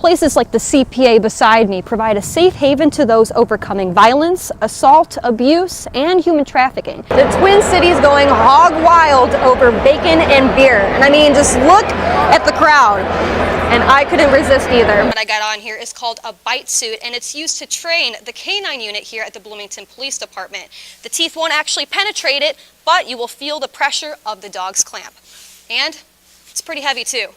Places like the CPA beside me provide a safe haven to those overcoming violence, assault, abuse, and human trafficking. The Twin Cities going hog wild over bacon and beer. And I mean, just look at the crowd. And I couldn't resist either. What I got on here is called a bite suit, and it's used to train the canine unit here at the Bloomington Police Department. The teeth won't actually penetrate it, but you will feel the pressure of the dog's clamp. And it's pretty heavy too.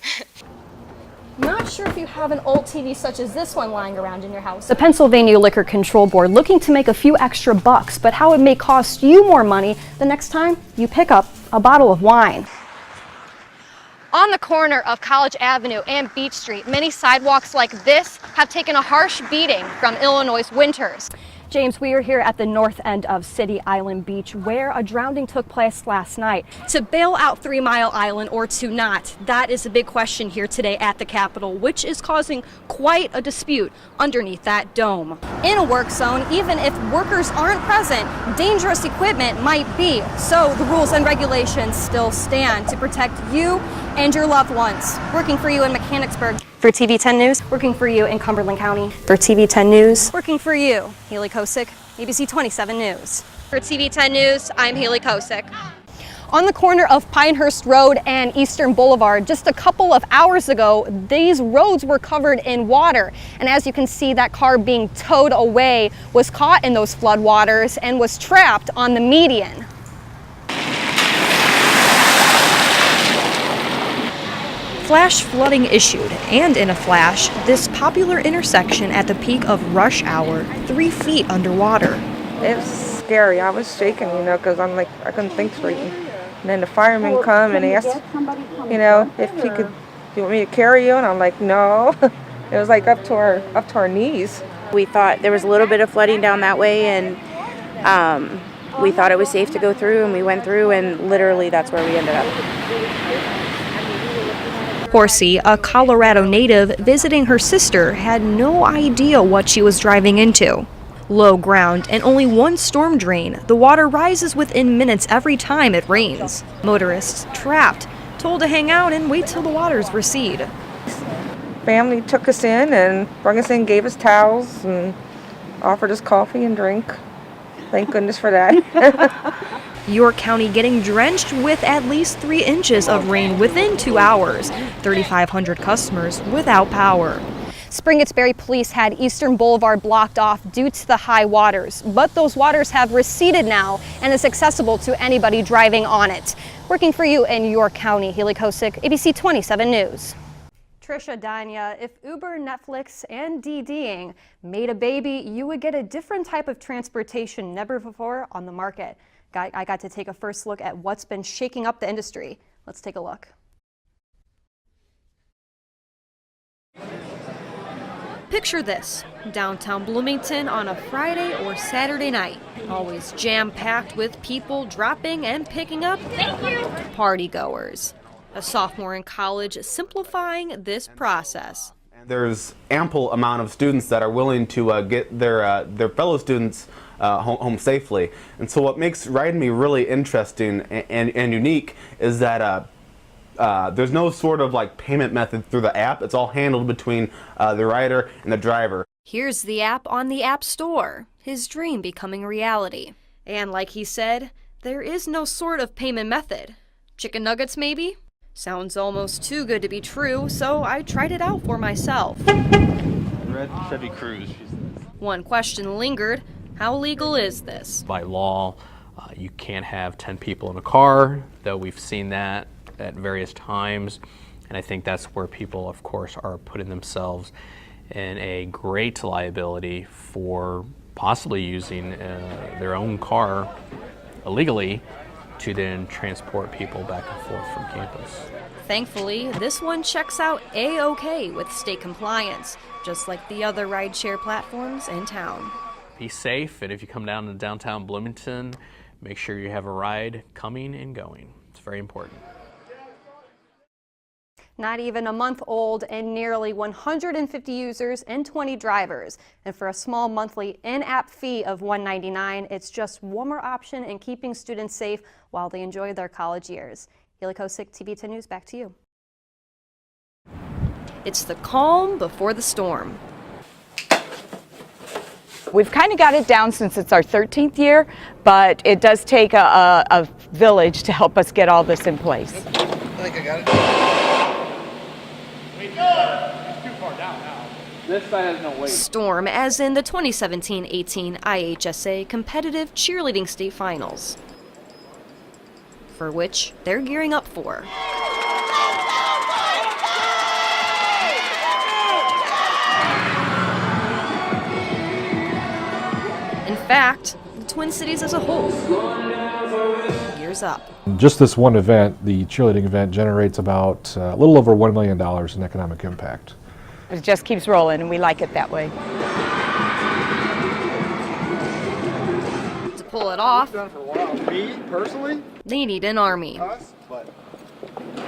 Not sure if you have an old TV such as this one lying around in your house. The Pennsylvania Liquor Control Board looking to make a few extra bucks, but how it may cost you more money the next time you pick up a bottle of wine. On the corner of College Avenue and Beach Street, many sidewalks like this have taken a harsh beating from Illinois' winters. James, we are here at the north end of City Island Beach where a drowning took place last night. To bail out 3 Mile Island or to not, that is a big question here today at the Capitol, which is causing quite a dispute underneath that dome. In a work zone, even if workers aren't present, dangerous equipment might be. So the rules and regulations still stand to protect you and your loved ones. Working for you in Mechanicsburg for TV 10 News. Working for you in Cumberland County for TV 10 News. Working for you, Haley Kosick, ABC 27 News. For TV 10 News, I'm Haley Kosick. On the corner of Pinehurst Road and Eastern Boulevard, just a couple of hours ago, these roads were covered in water. And as you can see, that car being towed away was caught in those flood waters and was trapped on the median. Flash flooding issued, and in a flash, this popular intersection at the peak of rush hour, 3 feet underwater. It was scary. I was shaking, because I'm like, I couldn't think straight. And then the firemen come and asked, if he could, you want me to carry you? And I'm like, no. It was like up to our knees. We thought there was a little bit of flooding down that way, and we thought it was safe to go through, and we went through, and literally that's where we ended up. Horsey, a Colorado native visiting her sister, had no idea what she was driving into. Low ground and only one storm drain, the water rises within minutes every time it rains. Motorists trapped, told to hang out and wait till the waters recede. Family took us in and brought us in, gave us towels and offered us coffee and drink. Thank goodness for that. York County getting drenched with at least 3 inches of rain within 2 hours. 3,500 customers without power. Springettsbury police had Eastern Boulevard blocked off due to the high waters, but those waters have receded now and is accessible to anybody driving on it. Working for you in York County, Haley Kosick, ABC 27 News. Trisha Danya, if Uber, Netflix, and DDing made a baby, you would get a different type of transportation never before on the market. I got to take a first look at what's been shaking up the industry. Let's take a look. Picture this, downtown Bloomington on a Friday or Saturday night. Always jam-packed with people dropping and picking up partygoers. A sophomore in college simplifying this process. There's ample amount of students that are willing to get their fellow students home safely. And so what makes Ride Me really interesting and unique is that there's no sort of like payment method through the app. It's all handled between the rider and the driver. Here's the app on the App Store, his dream becoming reality. And like he said, there is no sort of payment method. Chicken nuggets maybe? Sounds almost too good to be true, so I tried it out for myself. Red Chevy Cruze. One question lingered. How legal is this? By law, you can't have 10 people in a car, though we've seen that at various times. And I think that's where people, of course, are putting themselves in a great liability for possibly using their own car illegally to then transport people back and forth from campus. Thankfully, this one checks out A-OK with state compliance, just like the other rideshare platforms in town. Be safe, and if you come down to downtown Bloomington, make sure you have a ride coming and going. It's very important. Not even a month old and nearly 150 users and 20 drivers. And for a small monthly in-app fee of $1.99, it's just one more option in keeping students safe while they enjoy their college years. Haley Kosick, TV 10 News, back to you. It's the calm before the storm. We've kind of got it down since it's our 13th year, but it does take a village to help us get all this in place. Storm, as in the 2017-18 IHSA competitive cheerleading state finals, for which they're gearing up for. In fact, the Twin Cities as a whole gears up. Just this one event, the cheerleading event, generates about a little over $1 million in economic impact. It just keeps rolling, and we like it that way. To pull it off, Me, personally? they need an army.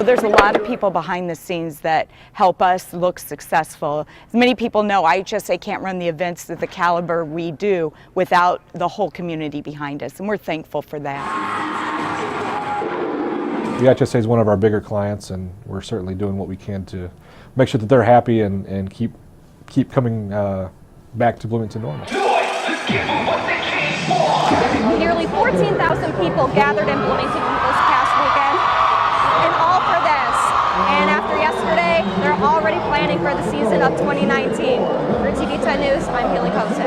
There's a lot of people behind the scenes that help us look successful. As many people know, IHSA can't run the events at the caliber we do without the whole community behind us, and we're thankful for that. The IHSA is one of our bigger clients, and we're certainly doing what we can to make sure that they're happy and keep coming back to Bloomington Normal. Nearly 14,000 people gathered in Bloomington this past weekend, and all for this. And after yesterday, they're already planning for the season of 2019. For TV10 News, I'm Haley Kosek.